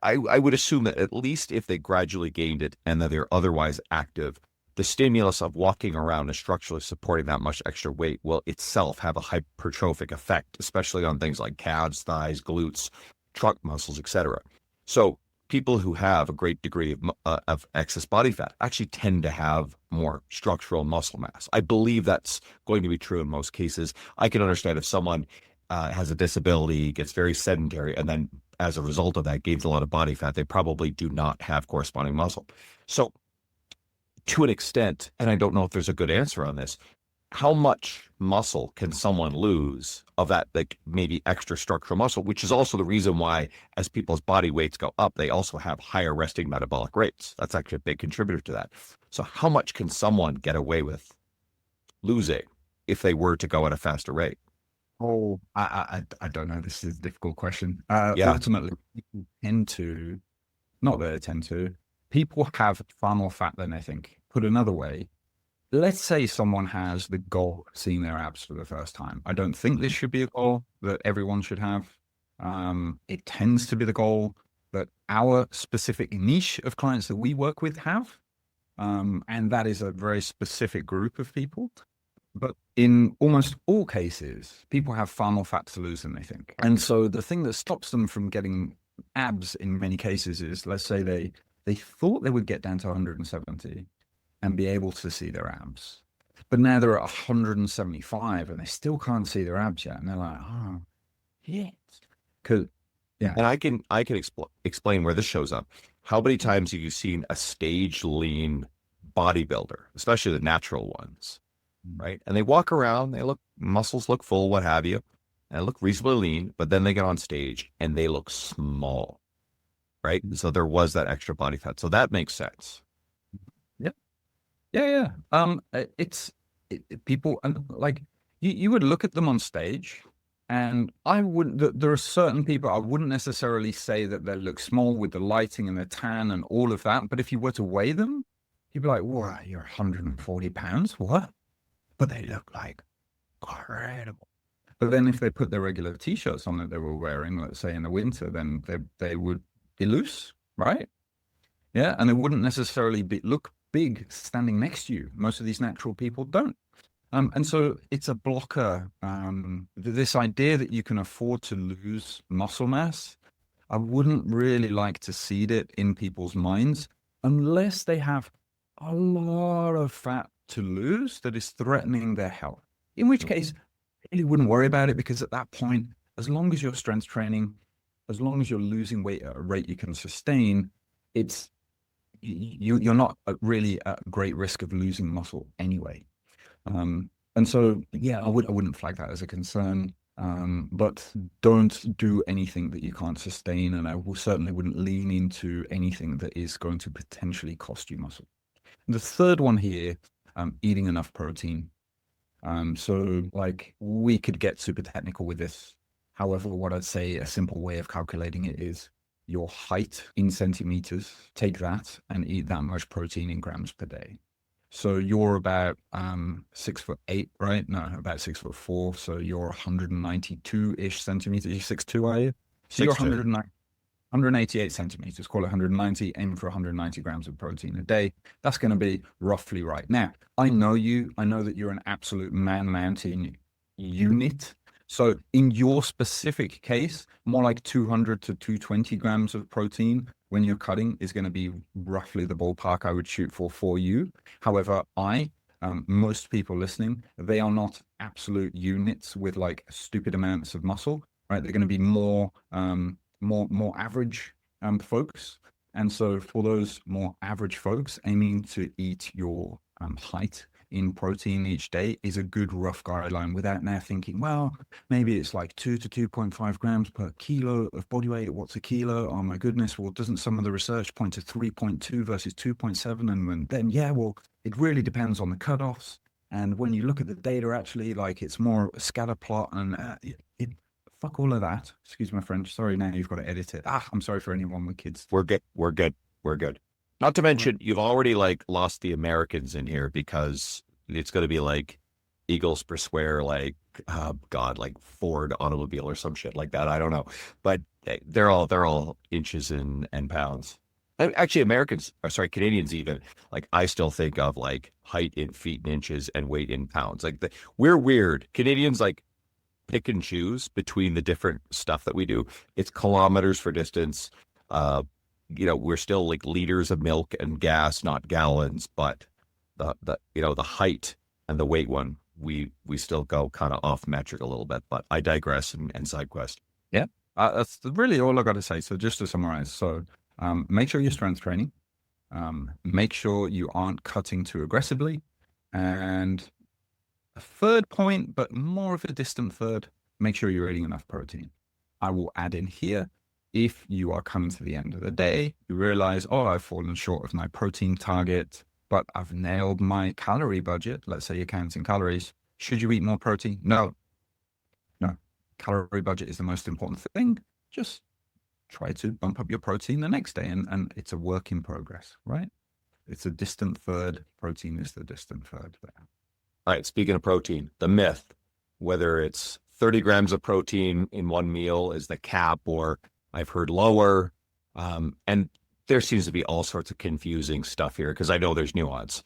I would assume that at least if they gradually gained it and that they're otherwise active, the stimulus of walking around and structurally supporting that much extra weight will itself have a hypertrophic effect, especially on things like calves, thighs, glutes, trunk muscles, etc. So people who have a great degree of excess body fat actually tend to have more structural muscle mass. I believe that's going to be true in most cases. I can understand if someone has a disability, gets very sedentary, and then as a result of that gains a lot of body fat, they probably do not have corresponding muscle. So to an extent, and I don't know if there's a good answer on this, how much muscle can someone lose of that, like maybe extra structural muscle, which is also the reason why as people's body weights go up, they also have higher resting metabolic rates. That's actually a big contributor to that. So how much can someone get away with losing if they were to go at a faster rate? Oh, I don't know. This is a difficult question. Yeah. Ultimately, people tend to, not that they tend to, people have far more fat than they think. Put another way, let's say someone has the goal of seeing their abs for the first time. I don't think this should be a goal that everyone should have. It tends to be the goal that our specific niche of clients that we work with have. And that is a very specific group of people. But in almost all cases, people have far more fat to lose than they think. And so the thing that stops them from getting abs in many cases is, let's say they thought they would get down to 170 and be able to see their abs. But now they're at 175 and they still can't see their abs yet. And they're like, oh, shit. Yeah. And I can explain where this shows up. How many times have you seen a stage lean bodybuilder, especially the natural ones, right? And they walk around, muscles look full, what have you, and look reasonably lean, but then they get on stage and they look small, right? So there was that extra body fat. So that makes sense. Yeah. People, and like you would look at them on stage, and there are certain people I wouldn't necessarily say that they look small with the lighting and the tan and all of that. But if you were to weigh them, you'd be like, "Wow, you're 140 pounds? What?" But they look like incredible. But then if they put their regular t-shirts on that they were wearing, let's say in the winter, then they would be loose, right? Yeah, and they wouldn't necessarily look big standing next to you. Most of these natural people don't. And so it's a blocker. This idea that you can afford to lose muscle mass, I wouldn't really like to seed it in people's minds unless they have a lot of fat to lose that is threatening their health. In which case, I really wouldn't worry about it, because at that point, as long as you're strength training, as long as you're losing weight at a rate you can sustain, you're not really at great risk of losing muscle anyway. And so, yeah, I wouldn't flag that as a concern, but don't do anything that you can't sustain. And I certainly wouldn't lean into anything that is going to potentially cost you muscle. And the third one here, eating enough protein. So like we could get super technical with this. However, what I'd say a simple way of calculating it is your height in centimeters, take that and eat that much protein in grams per day. So you're about 6'8", right? No, about 6'4". So you're 192-ish centimeters. You're 6'2", are you? So you're 188 centimeters, call it 190, aim for 190 grams of protein a day. That's going to be roughly right. Now, I know that you're an absolute man-mountain unit. So in your specific case, more like 200 to 220 grams of protein when you're cutting is going to be roughly the ballpark I would shoot for you. However, most people listening, they are not absolute units with like stupid amounts of muscle, right? They're going to be more average folks. And so for those more average folks aiming to eat your height, in protein each day is a good rough guideline without now thinking, well, maybe it's like 2 to 2.5 grams per kilo of body weight. What's a kilo? Oh my goodness. Well, doesn't some of the research point to 3.2 versus 2.7? And then, yeah, well, it really depends on the cutoffs. And when you look at the data, actually, like it's more a scatter plot and fuck all of that. Excuse my French. Sorry, now you've got to edit it. I'm sorry for anyone with kids. We're good. We're good. We're good. Not to mention, you've already like lost the Americans in here because it's going to be like Eagles per square, like God, like Ford automobile or some shit like that. I don't know, but they're all inches and pounds. Actually, Americans, or sorry, Canadians even, like I still think of like height in feet and inches and weight in pounds. Like we're weird. Canadians like pick and choose between the different stuff that we do. It's kilometers for distance. We're still like liters of milk and gas, not gallons, but the height and the weight one, we still go kind of off metric a little bit, but I digress and side quest. Yeah. That's really all I got to say. So just to summarize, make sure you're strength training, make sure you aren't cutting too aggressively. And a third point, but more of a distant third, make sure you're eating enough protein. I will add in here, if you are coming to the end of the day, you realize, I've fallen short of my protein target, but I've nailed my calorie budget. Let's say you're counting calories. Should you eat more protein? No. Calorie budget is the most important thing. Just try to bump up your protein the next day. And it's a work in progress, right? It's a distant third. Protein is the distant third there. All right. Speaking of protein, the myth, whether it's 30 grams of protein in one meal is the cap, or I've heard lower. And there seems to be all sorts of confusing stuff here because I know there's nuance.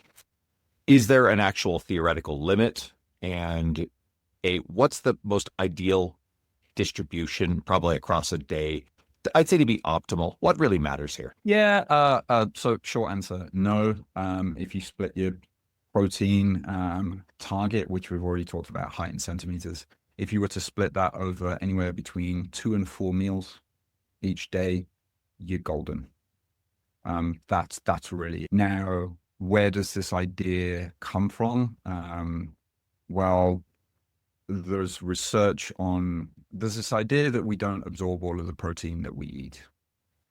Is there an actual theoretical limit? And what's the most ideal distribution, probably across a day? I'd say to be optimal. What really matters here? Yeah. So short answer, no. If you split your protein target, which we've already talked about, height in centimeters, if you were to split that over anywhere between 2 and 4 meals each day, you're golden. That's really it. Now, where does this idea come from? Well, there's this idea that we don't absorb all of the protein that we eat.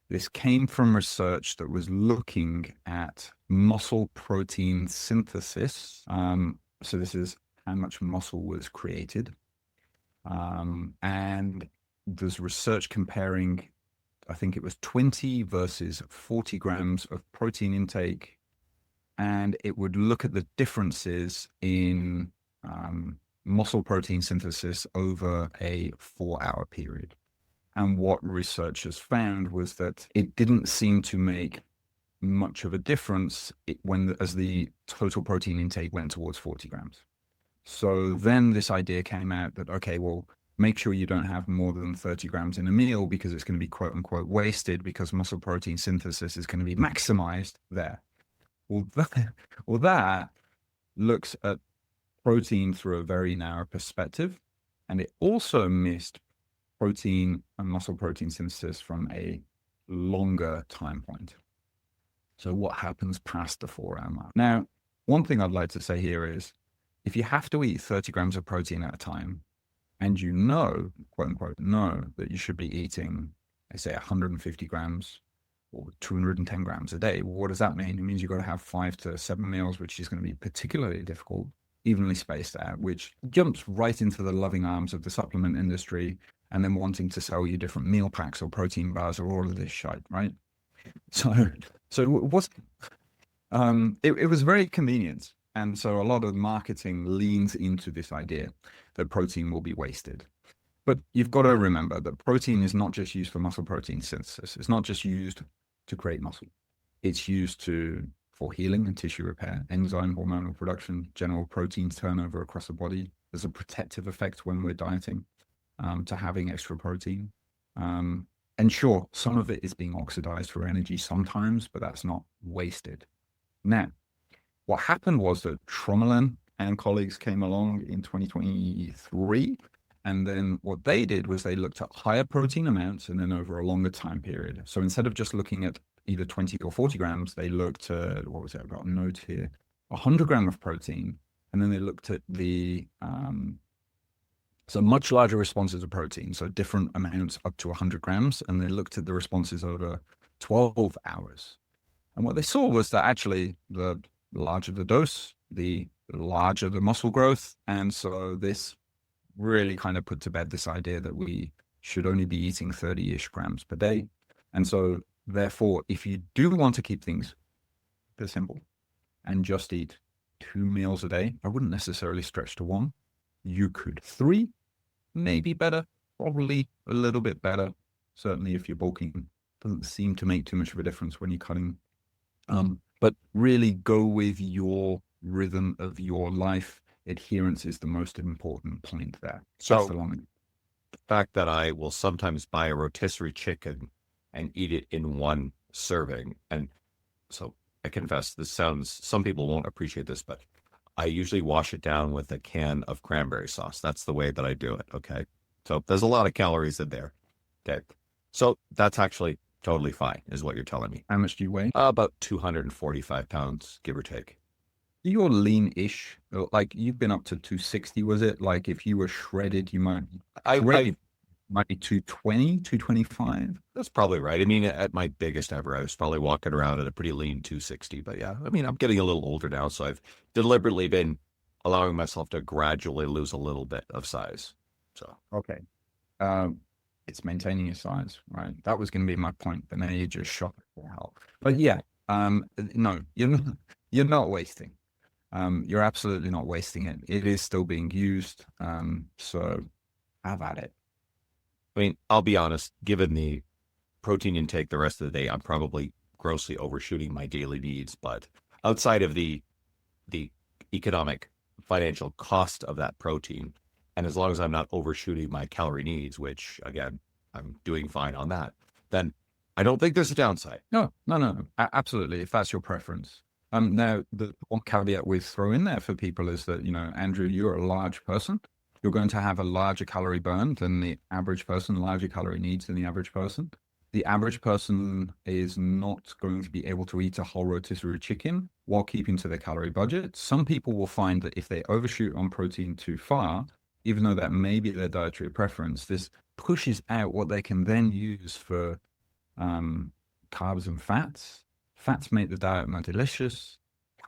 This came from research that was looking at muscle protein synthesis. So this is how much muscle was created. And there's research comparing, I think it was 20 versus 40 grams of protein intake. And it would look at the differences in muscle protein synthesis over a 4-hour period. And what researchers found was that it didn't seem to make much of a difference as the total protein intake went towards 40 grams. So then this idea came out that, okay, well, make sure you don't have more than 30 grams in a meal because it's going to be quote unquote wasted because muscle protein synthesis is going to be maximized there. Well, that looks at protein through a very narrow perspective. And it also missed protein and muscle protein synthesis from a longer time point. So what happens past the 4-hour mark? Now, one thing I'd like to say here is, if you have to eat 30 grams of protein at a time, and you know, quote unquote, know that you should be eating, let's say 150 grams or 210 grams a day, well, what does that mean? It means you've got to have 5 to 7 meals, which is going to be particularly difficult, evenly spaced out, which jumps right into the loving arms of the supplement industry and then wanting to sell you different meal packs or protein bars or all of this shit, right? So what's, it was very convenient. And so a lot of marketing leans into this idea that protein will be wasted. But you've got to remember that protein is not just used for muscle protein synthesis. It's not just used to create muscle. It's used for healing and tissue repair, enzyme, hormonal production, general protein turnover across the body. There's a protective effect when we're dieting to having extra protein. And sure, some of it is being oxidized for energy sometimes, but that's not wasted. Now, what happened was that Tromelin and colleagues came along in 2023, and then what they did was they looked at higher protein amounts and then over a longer time period. So instead of just looking at either 20 or 40 grams, they looked at, what was it? I've got a note here, 100 grams of protein and then they looked at the so much larger responses of protein, so different amounts up to 100 grams, and they looked at the responses over 12 hours. And what they saw was that actually the larger the dose, the larger the muscle growth. And so this really kind of put to bed this idea that we should only be eating 30-ish grams per day. And so therefore, if you do want to keep things simple and just eat 2 meals a day, I wouldn't necessarily stretch to 1. You could 3, maybe better, probably a little bit better. Certainly if you're bulking, doesn't seem to make too much of a difference when you're cutting. But really go with your rhythm of your life. Adherence is the most important point there. So the fact that I will sometimes buy a rotisserie chicken and eat it in one serving. And so I confess, some people won't appreciate this, but I usually wash it down with a can of cranberry sauce. That's the way that I do it. Okay. So there's a lot of calories in there. Okay. So that's actually totally fine, is what you're telling me. How much do you weigh? About 245 pounds, give or take. You're lean-ish. Like you've been up to 260, was it? Like if you were shredded, you might be 220, 225. That's probably right. I mean, at my biggest ever, I was probably walking around at a pretty lean 260. But yeah, I mean, I'm getting a little older now, so I've deliberately been allowing myself to gradually lose a little bit of size. So okay, it's maintaining your size, right? That was going to be my point, but now you just shot it for help. But yeah, no, you're not wasting. You're absolutely not wasting it. It is still being used. So have at it. I mean, I'll be honest, given the protein intake the rest of the day, I'm probably grossly overshooting my daily needs. But outside of the economic financial cost of that protein, and as long as I'm not overshooting my calorie needs, which again, I'm doing fine on that, then I don't think there's a downside. No, absolutely. If that's your preference. Now, the one caveat we throw in there for people is that, Andrew, you're a large person. You're going to have a larger calorie burn than the average person, larger calorie needs than the average person. The average person is not going to be able to eat a whole rotisserie chicken while keeping to their calorie budget. Some people will find that if they overshoot on protein too far, even though that may be their dietary preference, this pushes out what they can then use for carbs and fats. Fats make the diet more delicious.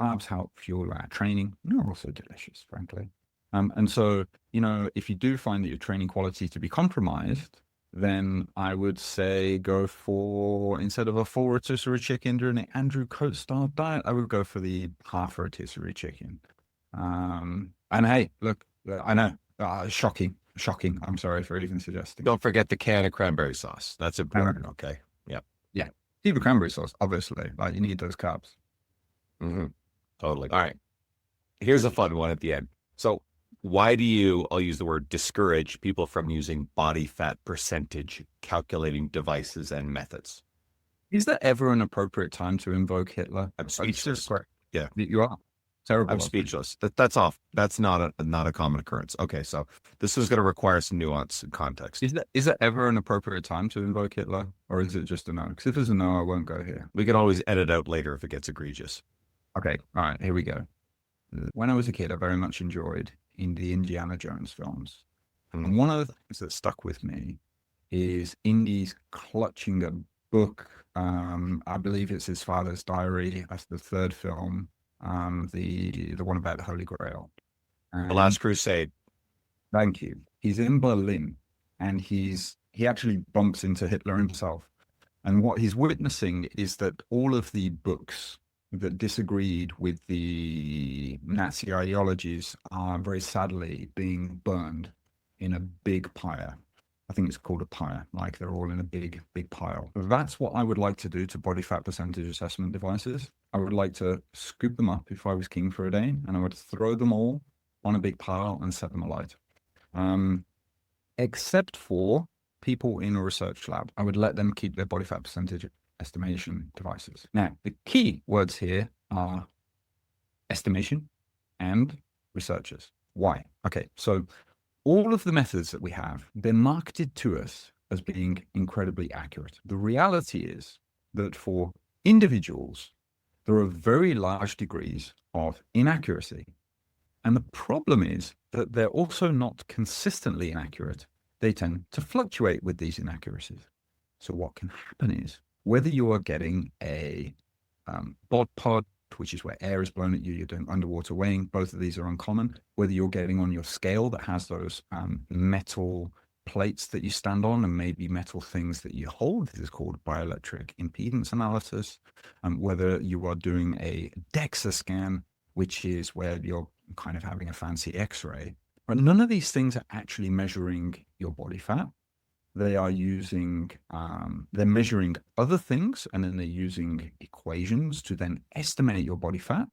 Carbs help fuel our training. They're also delicious, frankly. And so, if you do find that your training quality to be compromised, then I would say go for, instead of a full rotisserie chicken during the Andrew Coates style diet, I would go for the half rotisserie chicken. And hey, look, I know, shocking. I'm sorry for even suggesting. Don't forget the can of cranberry sauce. That's important. Okay. Yep. Yeah. Even cranberry sauce, obviously. Like you need those carbs. Mm-hmm. Totally. All right. Here's a fun one at the end. So why do I'll use the word discourage people from using body fat percentage calculating devices and methods? Is there ever an appropriate time to invoke Hitler? I'm speechless. Yeah, you are. Terrible. I'm speechless. That's off. That's not a common occurrence. Okay, so this is going to require some nuance and context. Is there ever an appropriate time to invoke Hitler, or is it just a no? Because if it's a no, I won't go here. We can always edit out later if it gets egregious. Okay, all right, here we go. When I was a kid, I very much enjoyed in the Indiana Jones films. And one of the things that stuck with me is Indy's clutching a book. I believe it's his father's diary. That's the third film. The one about the Holy Grail. The Last Crusade. Thank you. He's in Berlin and he actually bumps into Hitler himself. And what he's witnessing is that all of the books that disagreed with the Nazi ideologies are very sadly being burned in a big pyre. I think it's called a pyre, like they're all in a big pile. That's what I would like to do to body fat percentage assessment devices. I would like to scoop them up if I was king for a day, and I would throw them all on a big pile and set them alight. Except for people in a research lab. I would let them keep their body fat percentage estimation devices. Now, the key words here are estimation and researchers. Why? Okay, so all of the methods that we have, they're marketed to us as being incredibly accurate. The reality is that for individuals, there are very large degrees of inaccuracy. And the problem is that they're also not consistently inaccurate. They tend to fluctuate with these inaccuracies. So what can happen is whether you are getting a bod pod, which is where air is blown at you, you're doing underwater weighing, both of these are uncommon. Whether you're getting on your scale that has those metal plates that you stand on and maybe metal things that you hold, this is called bioelectric impedance analysis. Whether you are doing a DEXA scan, which is where you're kind of having a fancy x-ray, but none of these things are actually measuring your body fat. They are using, they're measuring other things, and then they're using equations to then estimate your body fat.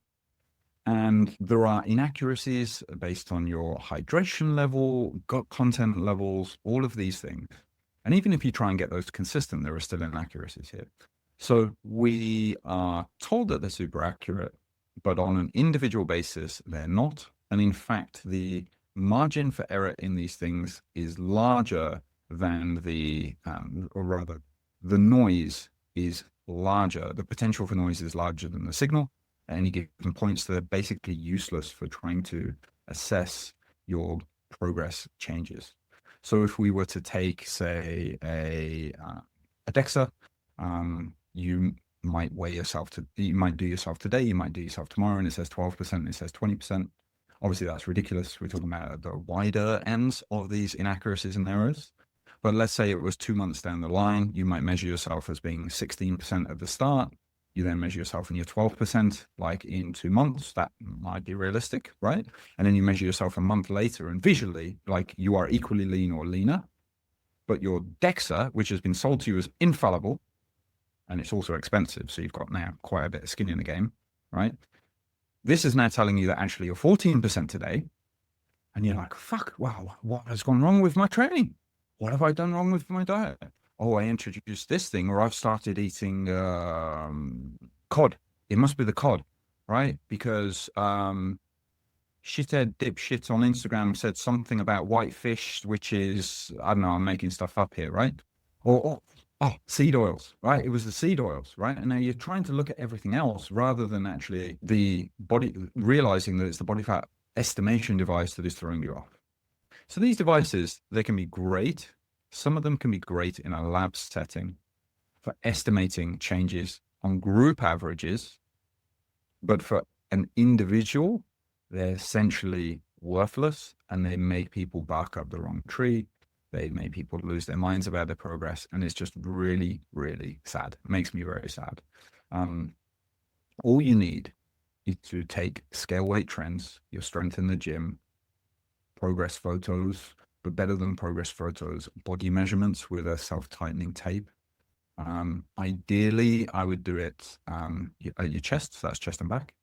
And there are inaccuracies based on your hydration level, gut content levels, all of these things. And even if you try and get those consistent, there are still inaccuracies here. So we are told that they're super accurate, but on an individual basis, they're not. And in fact, the margin for error in these things is larger than or rather, the noise is larger. The potential for noise is larger than the signal at any given points. They're basically useless for trying to assess your progress changes. So if we were to take, say, a DEXA, you might weigh yourself you might do yourself today, you might do yourself tomorrow, and it says 12%, and it says 20%. Obviously, that's ridiculous. We're talking about the wider ends of these inaccuracies and errors. But let's say it was 2 months down the line, you might measure yourself as being 16% at the start. You then measure yourself in your 12%, like in 2 months. That might be realistic, right? And then you measure yourself a month later, and visually, like you are equally lean or leaner. But your DEXA, which has been sold to you as infallible, and it's also expensive, so you've got now quite a bit of skin in the game, right? This is now telling you that actually you're 14% today, and you're like, fuck, wow, what has gone wrong with my training? What have I done wrong with my diet? Oh, I introduced this thing, or I've started eating cod. It must be the cod, right? Because shithead dipshit on Instagram said something about whitefish, which is, I don't know, I'm making stuff up here, right? Or seed oils, right? It was the seed oils, right? And now you're trying to look at everything else rather than actually the body, realizing that it's the body fat estimation device that is throwing you off. So these devices, they can be great. Some of them can be great in a lab setting for estimating changes on group averages, but for an individual, they're essentially worthless, and they make people bark up the wrong tree. They make people lose their minds about their progress, and it's just really, really sad. It makes me very sad. All you need is to take scale weight trends, your strength in the gym, progress photos, but better than progress photos, body measurements with a self-tightening tape. Ideally, I would do it at your chest, so that's chest and back,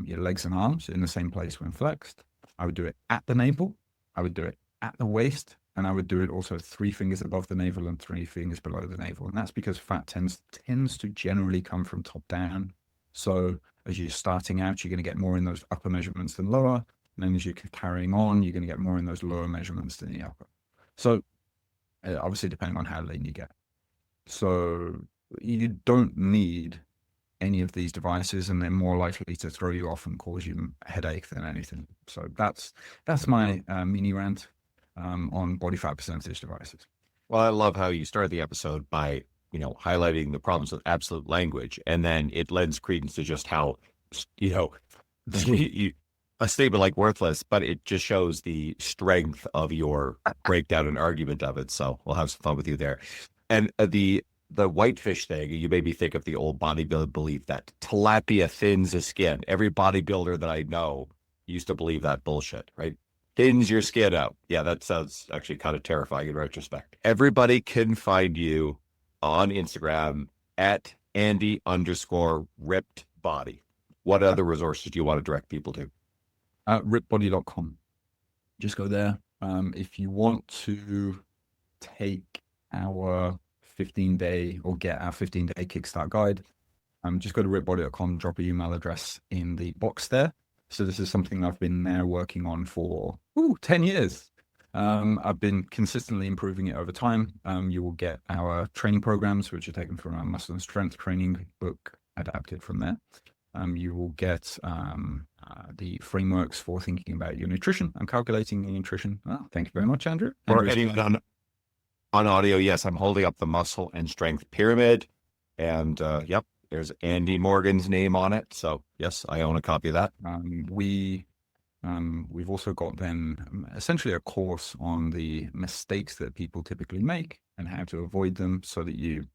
your legs and arms in the same place when flexed. I would do it at the navel. I would do it at the waist, and I would do it also 3 fingers above the navel and 3 fingers below the navel. And that's because fat tends to generally come from top down. So as you're starting out, you're going to get more in those upper measurements than lower. And then as you're carrying on, you're going to get more in those lower measurements than the upper. So obviously depending on how lean you get. So you don't need any of these devices, and they're more likely to throw you off and cause you a headache than anything. So that's my mini rant on body fat percentage devices. Well, I love how you started the episode by, highlighting the problems with absolute language, and then it lends credence to just how, a statement like worthless, but it just shows the strength of your breakdown and argument of it. So we'll have some fun with you there. And the whitefish thing, you made me think of the old bodybuilder belief that tilapia thins the skin. Every bodybuilder that I know used to believe that bullshit, right? Thins your skin out. Yeah, that sounds actually kind of terrifying in retrospect. Everybody can find you on Instagram at Andy_ripped_body. What other resources do you want to direct people to? Ripbody.com. Just go there. If you want to take our 15-day or get our 15-day kickstart guide, just go to ripbody.com, drop your email address in the box there. So this is something I've been now working on for 10 years. I've been consistently improving it over time. You will get our training programs, which are taken from our muscle and strength training book, adapted from there. You will get the frameworks for thinking about your nutrition and calculating your nutrition. Thank you very much, Andrew. For anyone on audio, yes, I'm holding up the muscle and strength pyramid. And yep, there's Andy Morgan's name on it. So yes, I own a copy of that. We've also got then essentially a course on the mistakes that people typically make and how to avoid them so that you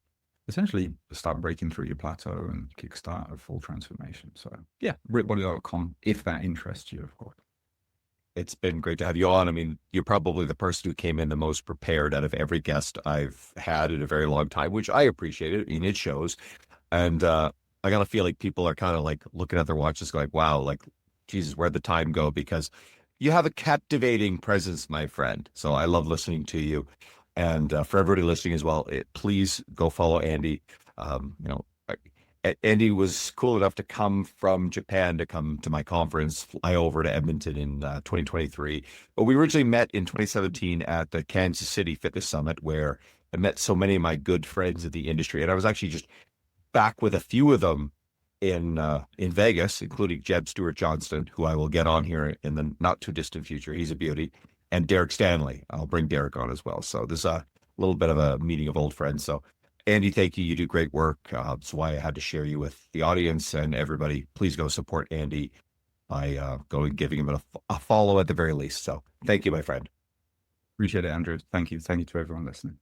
essentially start breaking through your plateau and kickstart a full transformation. So yeah, ripbody.com, if that interests you, of course. It's been great to have you on. I mean, you're probably the person who came in the most prepared out of every guest I've had in a very long time, which I appreciate it. I mean, it shows. And I kind of feel like people are kind of like looking at their watches going, wow, like, Jesus, where'd the time go? Because you have a captivating presence, my friend. So I love listening to you. And for everybody listening as well, please go follow Andy. Andy was cool enough to come from Japan to come to my conference, fly over to Edmonton in 2023. But we originally met in 2017 at the Kansas City Fitness Summit, where I met so many of my good friends in the industry. And I was actually just back with a few of them in Vegas, including Jeb Stewart Johnston, who I will get on here in the not too distant future. He's a beauty. And Derek Stanley. I'll bring Derek on as well. So there's a little bit of a meeting of old friends. So Andy, thank you. You do great work. That's why I had to share you with the audience and everybody. Please go support Andy by going giving him a follow at the very least. So thank you, my friend. Appreciate it, Andrew. Thank you. Thank you to everyone listening.